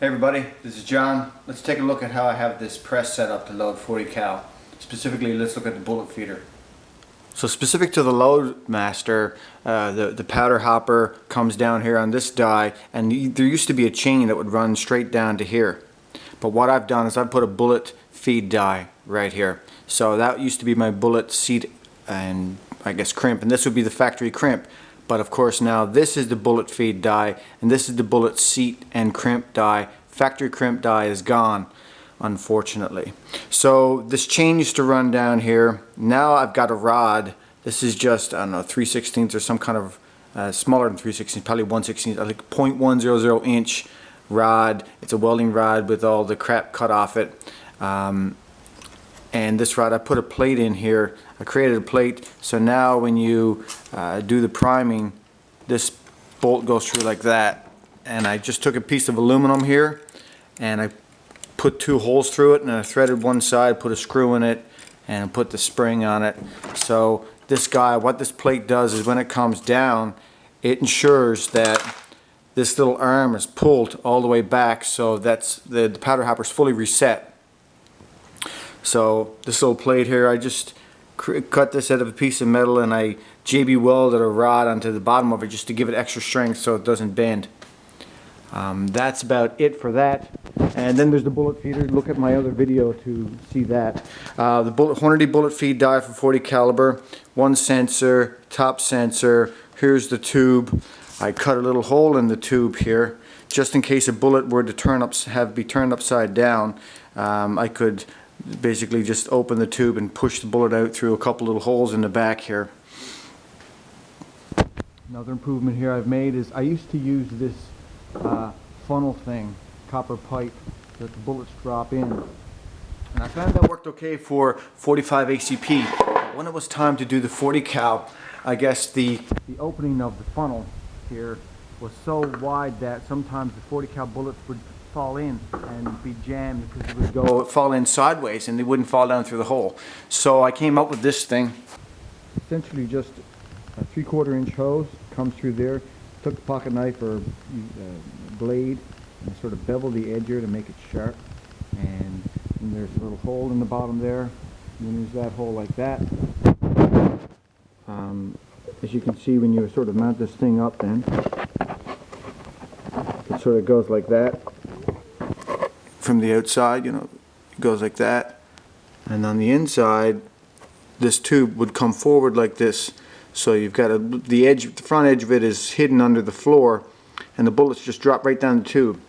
Hey everybody, this is John. Let's take a look at how I have this press set up to load 40 cal. Specifically, let's look at the bullet feeder. So specific to the Loadmaster, the powder hopper comes down here on this die, and there used to be a chain that would run straight down to here. But what I've done is I've put a bullet feed die right here. So that used to be my bullet seat and I guess crimp, and this would be the factory crimp. But of course now this is the bullet feed die, and this is the bullet seat and crimp die. Factory crimp die is gone, unfortunately. So this chain used to run down here. Now I've got a rod. This is just, I don't know, 3/16 or some kind of smaller than 3/16, probably 1/16, like 0.100 inch rod. It's a welding rod with all the crap cut off it. And this rod, I put a plate in here. I created a plate, so now when you do the priming, this bolt goes through like that. And I just took a piece of aluminum here and I put 2 holes through it, and I threaded one side, put a screw in it, and put the spring on it. So this guy, what this plate does is when it comes down, it ensures that this little arm is pulled all the way back, so that's the powder hopper is fully reset. So this little plate here, I just cut this out of a piece of metal and I JB welded a rod onto the bottom of it just to give it extra strength so it doesn't bend. That's about it for that. And then there's the bullet feeder. Look at my other video to see that. The Hornady bullet feed die for 40 caliber, 1 sensor, top sensor. Here's the tube. I cut a little hole in the tube here just in case a bullet were to be turned upside down. I could basically just open the tube and push the bullet out through a couple little holes in the back here. Another improvement here I've made is I used to use this funnel thing, copper pipe that the bullets drop in, and I found that worked okay for 45 ACP. When it was time to do the 40 cal, I guess the opening of the funnel here was so wide that sometimes the 40 cal bullets would fall in and be jammed because it would fall in sideways and they wouldn't fall down through the hole. So I came up with this thing. Essentially just a 3/4 inch hose comes through there. Took a pocket knife or blade and sort of beveled the edge here to make it sharp. And there's a little hole in the bottom there. And then there's that hole like that. As you can see, when you sort of mount this thing up, then it sort of goes like that. From the outside, you know, it goes like that, and on the inside this tube would come forward like this, so you've got the front edge of it is hidden under the floor and the bullets just drop right down the tube.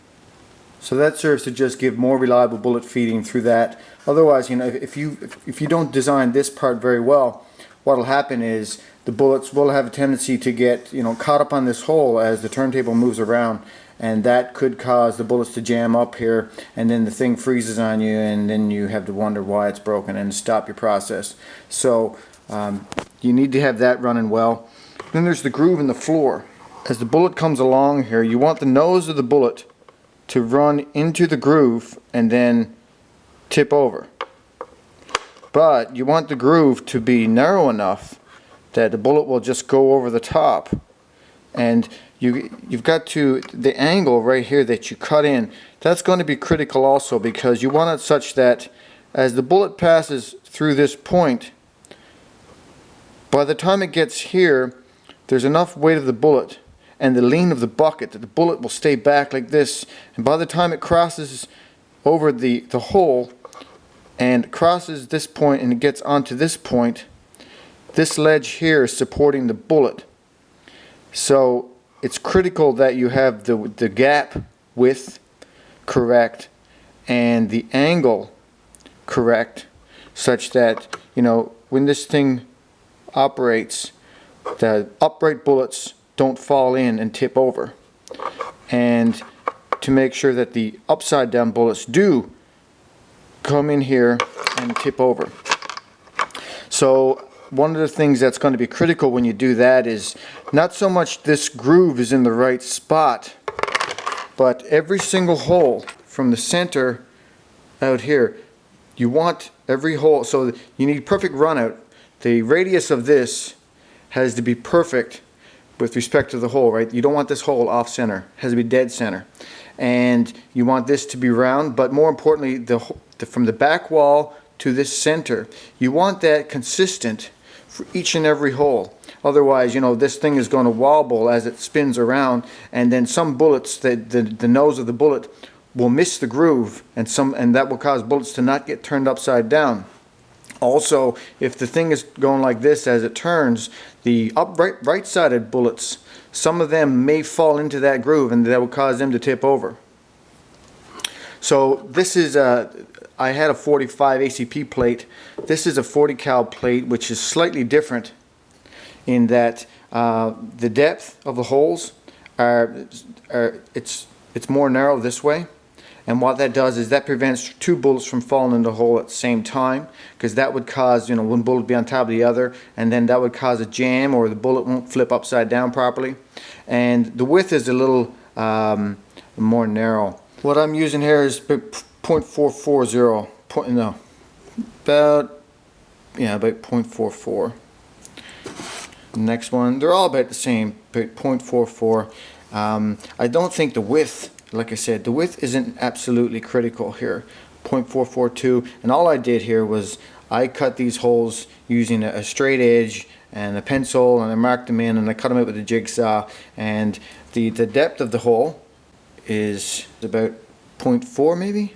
So that serves to just give more reliable bullet feeding through that. Otherwise, you know, if you don't design this part very well, what'll happen is the bullets will have a tendency to get, you know, caught up on this hole as the turntable moves around, and that could cause the bullets to jam up here, and then the thing freezes on you, and then you have to wonder why it's broken and stop your process. So you need to have that running well. Then there's the groove in the floor. As the bullet comes along here, you want the nose of the bullet to run into the groove and then tip over. But you want the groove to be narrow enough that the bullet will just go over the top. And you've got to, the angle right here that you cut in, that's going to be critical also, because you want it such that as the bullet passes through this point, by the time it gets here, there's enough weight of the bullet and the lean of the bucket that the bullet will stay back like this, and by the time it crosses over the hole and crosses this point and it gets onto this point, this ledge here is supporting the bullet. So it's critical that you have the gap width correct and the angle correct, such that, you know, when this thing operates, the upright bullets don't fall in and tip over, and to make sure that the upside down bullets do come in here and tip over. So one of the things that's going to be critical when you do that is not so much this groove is in the right spot, but every single hole from the center out here, you want every hole, so you need perfect run out. The radius of this has to be perfect with respect to the hole, right? You don't want this hole off center. It has to be dead center. And you want this to be round, but more importantly, from the back wall to this center, you want that consistent for each and every hole. Otherwise, you know, this thing is going to wobble as it spins around, and then some bullets, the nose of the bullet will miss the groove, and that will cause bullets to not get turned upside down. Also, if the thing is going like this as it turns, the right-sided bullets, some of them may fall into that groove, and that will cause them to tip over. So this is I had a 45 ACP plate. This is a 40 cal plate, which is slightly different in that the depth of the holes it's more narrow this way. And what that does is that prevents two bullets from falling in the hole at the same time, because that would cause, you know, one bullet to be on top of the other, and then that would cause a jam, or the bullet won't flip upside down properly. And the width is a little more narrow. What I'm using here is 0.440, about 0.44. Next one, they're all about the same, 0.44. I don't think the width, like I said, the width isn't absolutely critical here. 0.442, and all I did here was I cut these holes using a straight edge and a pencil, and I marked them in, and I cut them out with a jigsaw. And the depth of the hole is about 0.4, maybe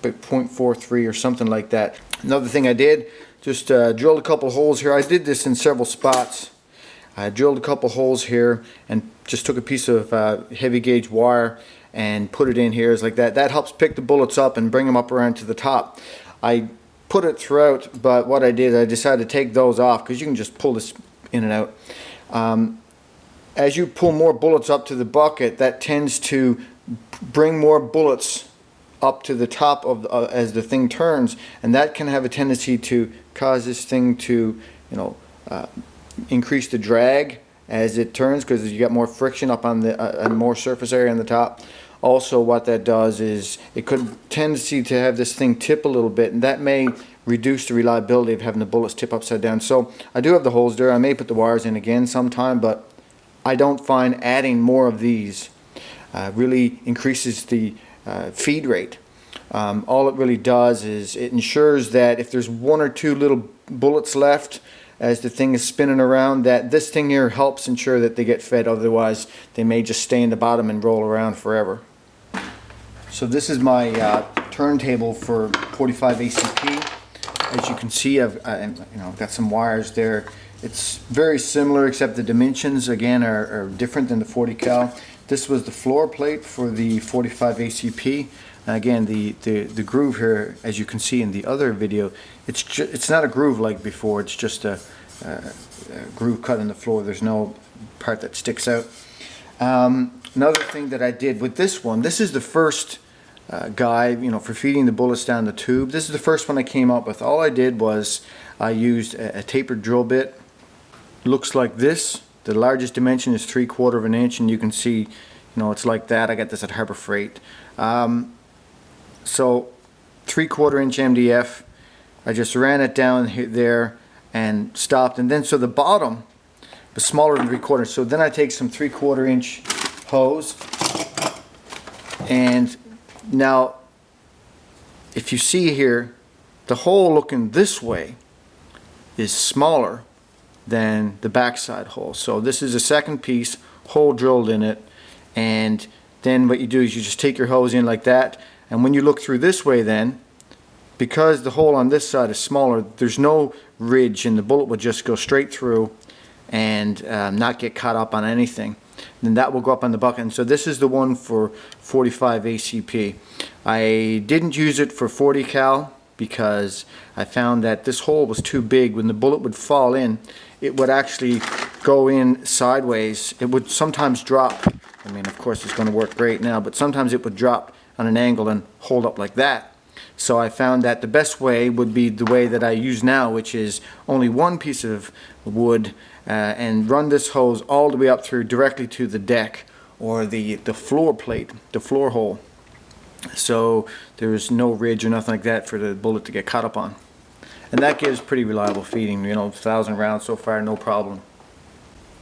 about 0.43 or something like that. Another thing I did, just drilled a couple holes here. I did this in several spots. I drilled a couple holes here and just took a piece of heavy gauge wire and put it in here. It's like that. That helps pick the bullets up and bring them up around to the top. I put it throughout, but what I did, I decided to take those off, because you can just pull this in and out. As you pull more bullets up to the bucket, that tends to bring more bullets up to the top of as the thing turns, and that can have a tendency to cause this thing to, you know, increase the drag as it turns, because you got more friction up on the and more surface area on the top. Also, what that does is it could tendency to have this thing tip a little bit, and that may reduce the reliability of having the bullets tip upside down. So I do have the holes there. I may put the wires in again sometime, but I don't find adding more of these really increases the feed rate. All it really does is it ensures that if there's one or two little bullets left as the thing is spinning around, that this thing here helps ensure that they get fed. Otherwise, they may just stay in the bottom and roll around forever. So this is my turntable for 45 ACP. As you can see, I've got some wires there. It's very similar, except the dimensions again are different than the 40 cal. This was the floor plate for the 45 ACP. And again, the groove here, as you can see in the other video, it's not a groove like before. It's just a groove cut in the floor. There's no part that sticks out. Another thing that I did with this one, this is the first guide, you know, for feeding the bullets down the tube. This is the first one I came up with. All I did was I used a tapered drill bit. Looks like this. The largest dimension is 3/4 of an inch, and you can see, you know, it's like that. I got this at Harbor Freight. So 3/4 inch MDF. I just ran it down there and stopped, and then so the bottom was smaller than 3/4. So then I take some 3/4 inch hose, and now if you see here, the hole looking this way is smaller than the backside hole. So this is a second piece, hole drilled in it, and then what you do is you just take your hose in like that, and when you look through this way, then because the hole on this side is smaller, there's no ridge, and the bullet will just go straight through and not get caught up on anything. Then that will go up on the bucket. And so this is the one for 45 ACP. I didn't use it for 40 cal because I found that this hole was too big. When the bullet would fall in, it would actually go in sideways. It would sometimes drop. I mean, of course it's going to work great now, but sometimes it would drop on an angle and hold up like that. So I found that the best way would be the way that I use now, which is only one piece of wood and run this hose all the way up through directly to the deck or the floor plate, the floor hole. So there's no ridge or nothing like that for the bullet to get caught up on. And that gives pretty reliable feeding, you know, 1,000 rounds so far, no problem.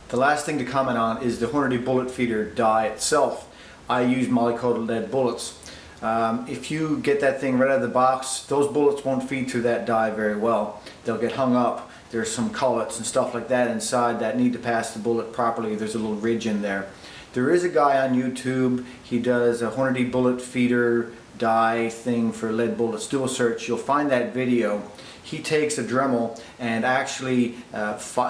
The last thing to comment on is the Hornady bullet feeder die itself. I use moly-coated lead bullets. If you get that thing right out of the box, those bullets won't feed through that die very well. They'll get hung up. There's some collets and stuff like that inside that need to pass the bullet properly. There's a little ridge in there. There is a guy on YouTube, he does a Hornady bullet feeder die thing for lead bullets. Do a search, you'll find that video. He takes a Dremel and actually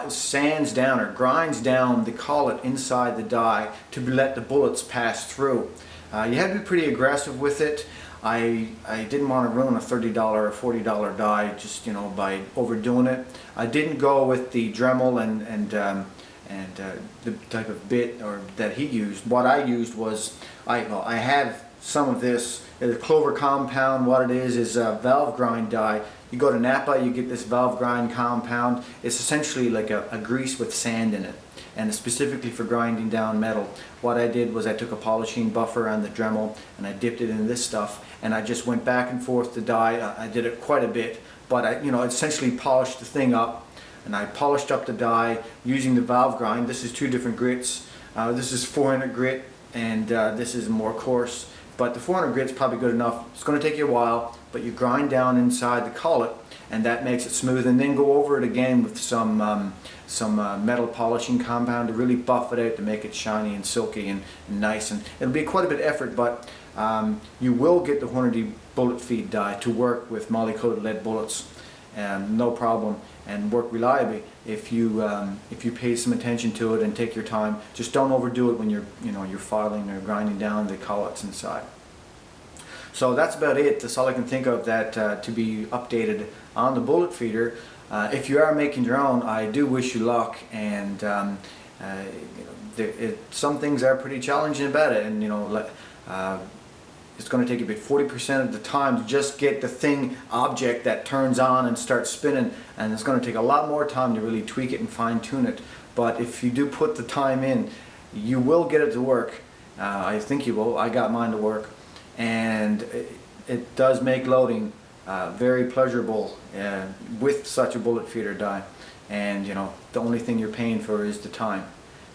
sands down or grinds down the collet inside the die to let the bullets pass through. You have to be pretty aggressive with it. I didn't want to ruin a $30 or $40 die just, you know, by overdoing it. I didn't go with the Dremel and the type of bit or that he used. What I used was, I have some of this. The Clover compound, what it is a valve grind die. You go to Napa, you get this valve grind compound. It's essentially like a grease with sand in it, and it's specifically for grinding down metal. What I did was I took a polishing buffer on the Dremel and I dipped it in this stuff, and I just went back and forth to die. I did it quite a bit, but I, you know, essentially polished the thing up, and I polished up the die using the valve grind. This is two different grits. This is 400 grit, and this is more coarse. But the 400 grit is probably good enough. It's going to take you a while, but you grind down inside the collet, and that makes it smooth. And then go over it again with some metal polishing compound to really buff it out to make it shiny and silky and nice. And it'll be quite a bit of effort, but you will get the Hornady bullet feed die to work with moly-coated lead bullets, no problem, and work reliably if you pay some attention to it and take your time. Just don't overdo it when you're filing or grinding down the collets inside. So that's about it. That's all I can think of that to be updated on the bullet feeder. If you are making your own, I do wish you luck, and some things are pretty challenging about it, and it's going to take you about 40% of the time to just get the thing object that turns on and starts spinning, and it's going to take a lot more time to really tweak it and fine tune it. But if you do put the time in, you will get it to work. I think you will. I got mine to work, and it does make loading very pleasurable with such a bullet feeder die. And the only thing you're paying for is the time.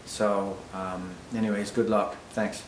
So anyways, good luck. Thanks.